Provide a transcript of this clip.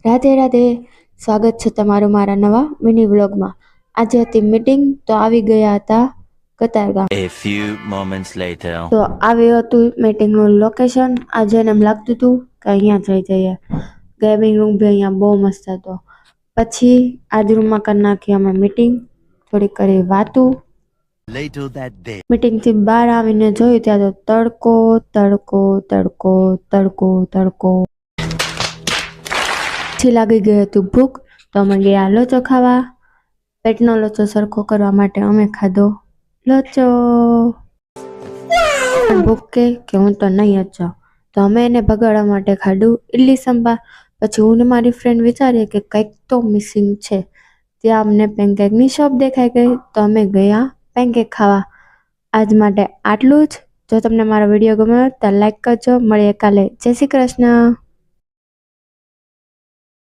રાધે રાધે, સ્વાગત છે તમારું મારા નવા મિની વ્લોગમાં. આજે હતી મીટિંગ તો આવી ગયા હતા Katargam. A few moments later. તો આવ્યું હતું મીટિંગનું લોકેશન. આજે એમ લાગતું હતું કે અહીંયા જઈ જઈએ. ગેમિંગ રૂમ બી અહીંયા બહુ મસ્ત હતો. પછી આજ રૂમમાં કરી નાખી અમે મીટિંગ, થોડી કરી વાતું. Later that day. મીટિંગથી બહાર આવીને જોયું ત્યાં તો તડકો તડકો તડકો તડકો તડકો. પછી લાગી ગઈ હતી ભૂખ તો અમે ગયા લોચો ખાવા. પેટનો લોચો સરખો કરવા માટે અમે ખાધો લોચો. ભૂખ કે હું તો નહીં જ જાઉં, તો અમે એને ભગાડવા માટે ખાધું ઇડલી સંભાર. પછી હું ને મારી ફ્રેન્ડ વિચારીએ કે કંઈક તો મિસિંગ છે. ત્યાં અમને પેનકેકની શોપ દેખાઈ ગઈ તો અમે ગયા પેનકેક ખાવા. આજ માટે આટલું જ. જો તમને મારો વિડીયો ગમ્યો તો લાઈક કરજો. મળીએ કાલે. જય શ્રી કૃષ્ણ.